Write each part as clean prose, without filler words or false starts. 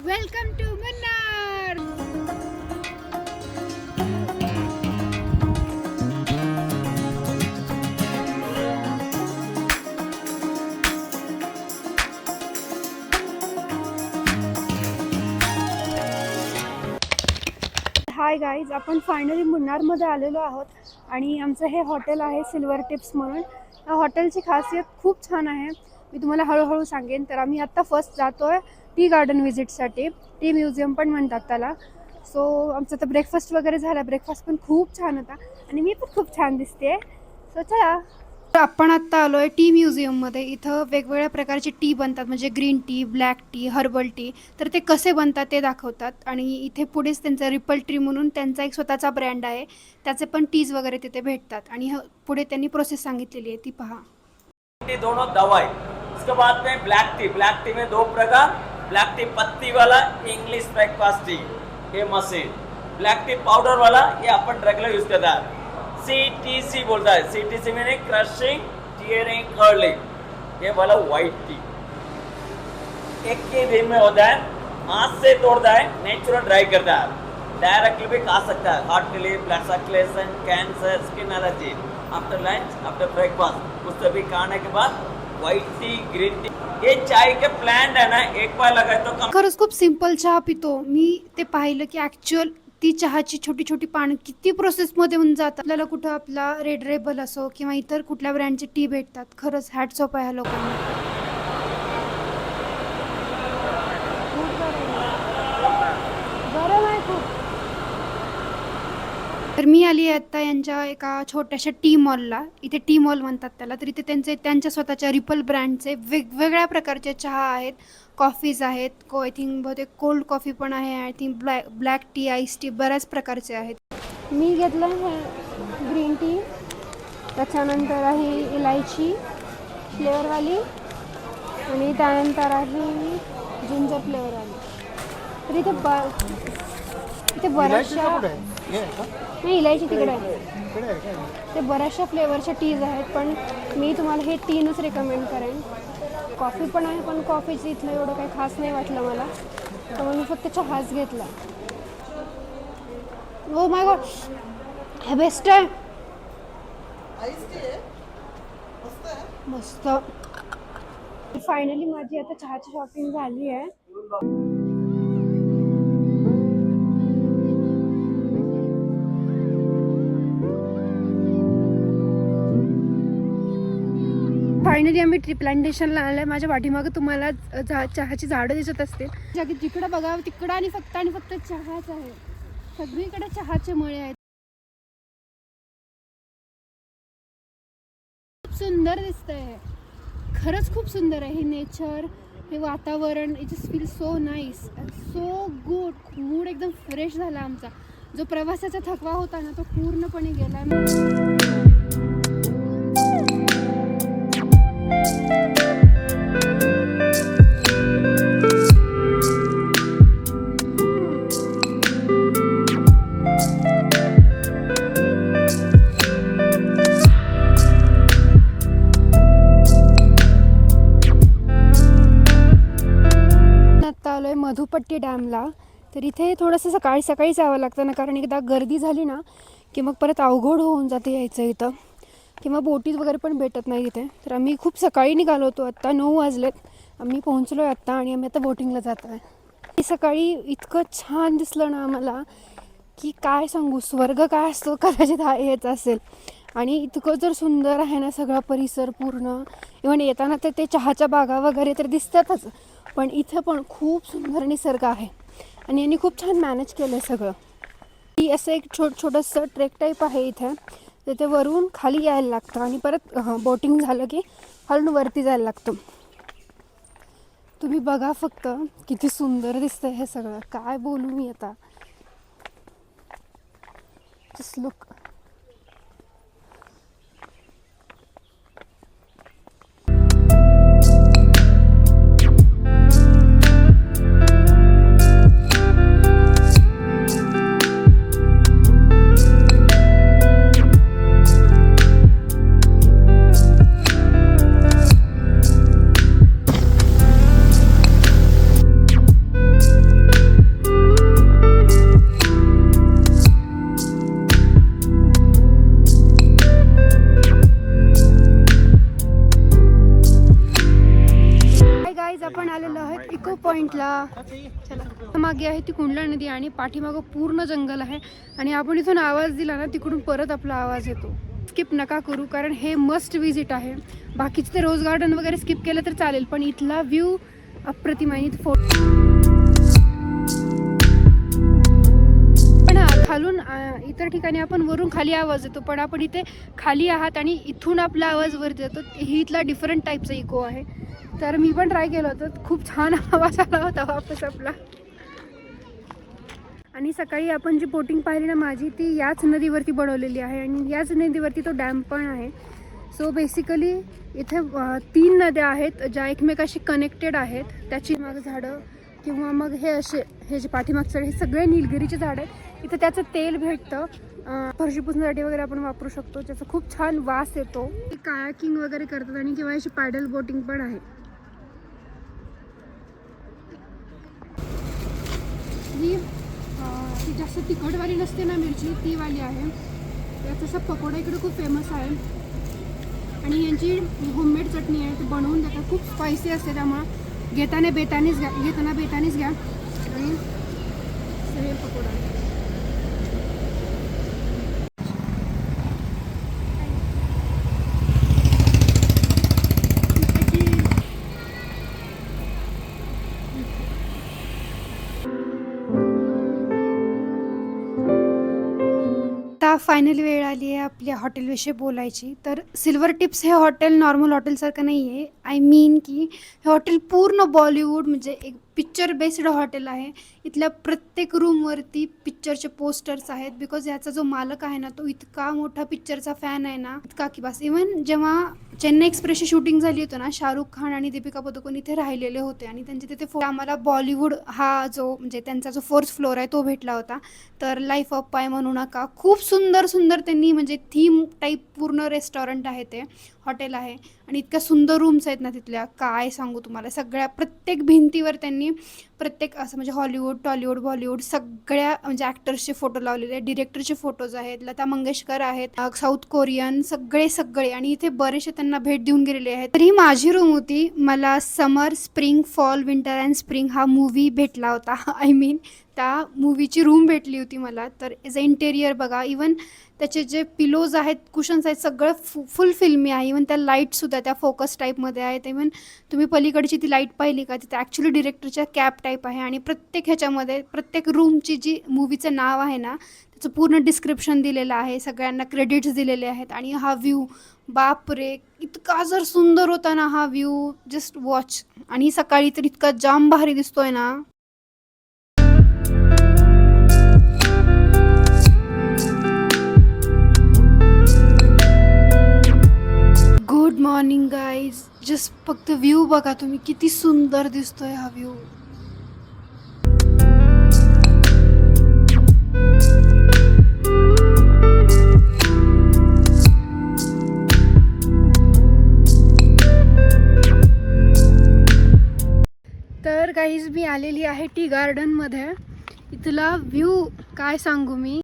Welcome to Munnar. Hi guys, आपण finally मुन्नारमध्ये आलेलो आहोत आणि आमचं हे हॉटेल आहे सिल्वर टिप्स म्हणून. या हॉटेलची खासियत खूप छान आहे, मी तुम्हाला हळूहळू सांगेन. तर आम्ही आत्ता फर्स्ट जातो आहे टी गार्डन व्हिजिटसाठी, टी म्युझियम पण म्हणतात त्याला. सो आमचं तर ब्रेकफास्ट वगैरे झाला, ब्रेकफास्ट पण खूप छान होता आणि मी पण खूप छान दिसते. सो चला. तर आपण आत्ता आलो आहे टी म्युझियममध्ये. इथं वेगवेगळ्या प्रकारचे टी बनतात, म्हणजे green tea, black tea, herbal tea. तर ते कसे बनतात ते दाखवतात आणि इथे पुढेच त्यांचा रिपल ट्री म्हणून त्यांचा एक स्वतःचा ब्रँड आहे, त्याचे पण टीज वगैरे तिथे भेटतात आणि पुढे त्यांनी प्रोसेस सांगितलेली आहे ती पहा. टी दोनों दवाई. उसके बाद में ब्लैक टी में दो प्रकार, ब्लैक टी पत्ती वाला, इंग्लिश ब्रेकफास्ट टी, ये मशीन. ब्लैक टी पाउडर वाला, ये अपन रेगुलर यूज करता है. CTC बोलता है, CTC में क्रशिंग, टीयरिंग, कर्लिंग. ये वाला व्हाइट टी एक के दिन में होता है, हाथ से तोड़ता है, नेचुरल ड्राई करता है, डायरेक्टली भी खा सकता है. हार्ट के लिए, blood circulation, cancer, skin allergy. After lunch, after breakfast, कुछ भी खाने के बाद व्हाइट टी, ग्रीन टी. ये चाय के प्लांट है ना, एक बार लगाए तो खरंच खूप सिंपल चहा पितो मी. ते पाहिलं की ॲक्च्युअल ती चहाची छोटी छोटी पानं किती प्रोसेसमध्ये होऊन जातात. आपल्याला कुठं आपला रेड रेबल असो किंवा इतर कुठल्या ब्रँडचे टी भेटतात. खरंच हॅट्स ऑफ आहे ह्या लोकांना. गरम आहे खूप. तर मी आली आहे आत्ता यांच्या एका छोट्याशा टी मॉलला. इथे टी मॉल म्हणतात त्याला. तर इथे त्यांच्या स्वतःच्या रिपल ब्रँडचे वेगवेगळ्या प्रकारचे चहा आहेत, कॉफीज आहेत. आय थिंक बहुतेक कोल्ड कॉफी पण आहे, I think black tea, ice tea, बऱ्याच प्रकारचे आहेत. मी घेतलं आहे ग्रीन टी, त्याच्यानंतर आहे इलायची फ्लेवरवाली आणि त्यानंतर आहे जिंजर फ्लेवरवाली. तर इथे बऱ्याचशा नाही, इलायची तिकडे आहे. ते बऱ्याचशा फ्लेवरच्या टीज आहेत, पण मी तुम्हाला हे तीनच रेकमेंड करेन. कॉफी पण आहे, पण कॉफीचं इथलं एवढं काही खास नाही वाटलं मला, त्यामुळे मी फक्त चहाच घेतला. ओ माय गॉड, हे बेस्ट आहे, मस्त. फायनली माझी आता चहाची शॉपिंग झाली आहे. फायनली आम्ही ट्री प्लांटेशनला आलं आहे. माझ्या पाठीमागं तुम्हाला चहाची झाडं दिसत असतील. जिकडं बघावं तिकडं आणि फक्त चहाच आहे. सगळीकडे चहाचे मळे आहेत. खूप सुंदर दिसतंय हे, खरंच खूप सुंदर आहे. हे नेचर, हे वातावरण, it just feel so nice, so good. Mood एकदम फ्रेश झाला आमचा. जो प्रवासाचा थकवा होता ना, तो पूर्णपणे गेला. आता आलोय मधुपट्टी डॅमला. तर इथे थोडंसं सकाळी सकाळी जावं लागतं ना, कारण एकदा गर्दी झाली ना की मग परत अवघड होऊन जाते यायचं इथं, किंवा बोटीज वगैरे पण भेटत नाही इथे. तर आम्ही खूप सकाळी निघालो होतो, आत्ता 9 वाजलेत, आम्ही पोहोचलो आहे आत्ता आणि आम्ही आता बोटिंगला जातो आहे. सकाळी इतकं छान दिसलं ना आम्हाला की काय सांगू, स्वर्ग काय असतो कदाचित हा हेच असेल. आणि इतकं जर सुंदर आहे ना सगळा परिसर पूर्ण. इव्हन येताना तर ते चहाच्या बागा वगैरे तर दिसतातच, पण इथं पण खूप सुंदर निसर्ग आहे आणि यांनी खूप छान मॅनेज केलं आहे सगळं. की असं एक छोटंसं ट्रेक टाईप आहे इथे. तर ते वरून खाली यायला लागतं आणि परत बोटिंग झालं की खालून वरती जायला लागतं. तुम्ही बघा फक्त किती सुंदर दिसतंय हे सगळं, काय बोलू मी आता. Just look. चला. मागे आहे ती कुंडला नदी आणि पाठीमागं पूर्ण जंगल आहे आणि आपण इथून आवाज दिला ना तिकडून परत आपला आवाज येतो. स्किप नका करू कारण हे मस्ट विजिट आहे. बाकीचे ते रोज गार्डन वगैरे स्किप केलं तर चालेल पण इथला व्ह्यू अप्रतिम आहे. खालून इतर ठिकाणी आपण वरून खाली आवाज येतो पण आपण इथे खाली आहात आणि इथून आपला आवाज वरती येतो. ही इथला डिफरंट टाईपचा इको आहे. तर मी पण ट्राय केलं होतं. खूप छान आवाज आला होता वापस आपला. आणि सकाळी आपण जी बोटिंग पाहिली ना माझी ती याच नदीवरती बनवलेली आहे आणि याच नदीवरती तो डॅम पण आहे. सो बेसिकली इथे 3 नद्या आहेत ज्या एकमेकाशी कनेक्टेड आहेत. त्याची माग झाडं किंवा मग हे जे पाठीमागचं हे सगळे निलगिरीचे झाड आहेत. इथं त्याचं तेल भेटतं. फरशी पुसण्यासाठी वगैरे आपण वापरू शकतो. त्याचा खूप छान वास येतो. कायाकिंग वगैरे करतात आणि किंवा अशी पॅडल बोटिंग पण आहे. ती जास्त तिखटवाली नसते ना मिरची ती वाली आहे. त्याचा पकोडा इकडे खूप फेमस आहे आणि यांची होममेड चटणी आहे ती बनवून देतात. खूप स्पायसी असते त्यामुळं घेताना बेतानीच घ्या आणि सगळे पकोडा. आता फायनली वेळ आली आहे आपल्या हॉटेलविषयी बोलायची. तर सिल्वर टिप्स हे हॉटेल नॉर्मल हॉटेलसारखं नाही आहे. आय मीन की हे हॉटेल पूर्ण बॉलिवूड म्हणजे एक पिक्चर बेस्ड हॉटेल आहे. इथल्या प्रत्येक रूमवरती पिक्चरचे पोस्टर्स आहेत. बिकॉज याचा जो मालक आहे ना तो इतका मोठा पिक्चरचा फॅन आहे ना इतका की बस. इवन जेव्हा चेन्नई एक्सप्रेसची शूटिंग झाली होती ना शाहरुख खान आणि दीपिका पदुकोण इथे राहिलेले होते आणि त्यांचे तिथे आम्हाला बॉलिवूड हा जो म्हणजे त्यांचा जो 4th फ्लोअर आहे तो भेटला होता. तर लाईफ ऑफ पाय म्हणू नका. खूप सुंदर त्यांनी म्हणजे थीम टाईप पूर्ण रेस्टॉरंट आहे ते हॉटेल आहे आणि इतक्या सुंदर रूम्स आहेत ना तिथल्या काय सांगू तुम्हाला. सगळ्या प्रत्येक भिंतीवर त्यांनी प्रत्येक असं म्हणजे हॉलिवूड टॉलिवूड बॉलिवूड सगळ्या म्हणजे ॲक्टर्सचे फोटो लावलेले आहेत. डिरेक्टरचे फोटोज आहेत. लता मंगेशकर आहेत. साऊथ कोरियन सगळे आणि इथे बरेचसे त्यांना भेट देऊन गेलेले आहेत. तर ही माझी रूम होती. मला summer spring fall winter and spring हा मूवी भेटला होता. आय मीन त्या मूवीची रूम भेटली होती मला. तर एज अ इंटेरियर बघा. इवन त्याचे जे पिलोज आहेत कुशन्स आहेत सगळं फुल फिल्मी आहे. इवन त्या लाईटसुद्धा त्या फोकस टाईपमध्ये आहेत. इवन तुम्ही पलीकडची ती लाईट पाहिली का तिथे ॲक्च्युली डिरेक्टरच्या कॅप टाईप आहे आणि प्रत्येक ह्याच्यामध्ये प्रत्येक रूमची जी मूवीचं नाव आहे ना त्याचं पूर्ण डिस्क्रिप्शन दिलेलं आहे. सगळ्यांना क्रेडिट्स दिलेले आहेत. आणि हा व्ह्यू बापरे इतका जर सुंदर होता ना हा व्ह्यू जस्ट वॉच. आणि सकाळी तर इतका जाम भारी दिसतोय ना. Good morning guys. जस्ट फक्त व्ह्यू बघा तुम्ही किती सुंदर दिसतोय हा व्ह्यू. तर गाईज मी आलेली आहे टी गार्डनमध्ये. इथला व्ह्यू काय सांगू मी.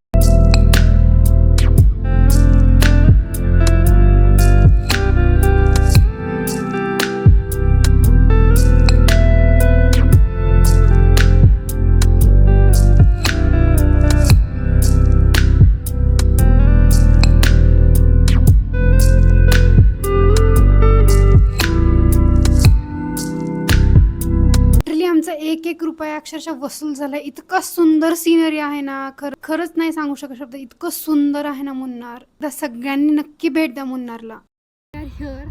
एक रुपया अक्षरशः वसूल झाला. इतका सुंदर सीनरी आहे ना. खरंच नाही सांगू शकत शब्द. इतकं सुंदर आहे ना मुन्नार. तर सगळ्यांनी नक्की भेट द्या मुन्नारला. हिअर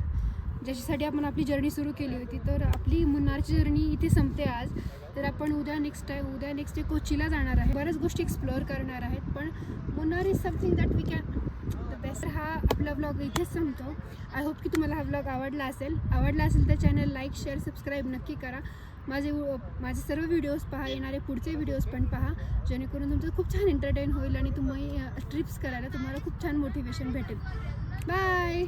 ज्याच्यासाठी आपण आपली जर्नी सुरू केली होती तर आपली मुन्नारची जर्नी इथे संपते आज. तर आपण उद्या नेक्स्ट डे कोचीला जाणार आहे. बऱ्याच गोष्टी एक्सप्लोअर करणार आहेत पण Munnar is something that we can the best. हा आपला व्लॉग इथेच संपतो. आय होप की तुम्हाला हा व्लॉग आवडला असेल तर चॅनल लाईक शेअर सबस्क्राईब नक्की करा. माझे सर्व व्हिडिओज पहा. येणारे पुढचे व्हिडिओज पण पहा जेणेकरून तुमचं खूप छान एंटरटेन होईल आणि तुम्ही ट्रिप्स करायला तुम्हाला खूप छान मोटिवेशन भेटेल. बाय.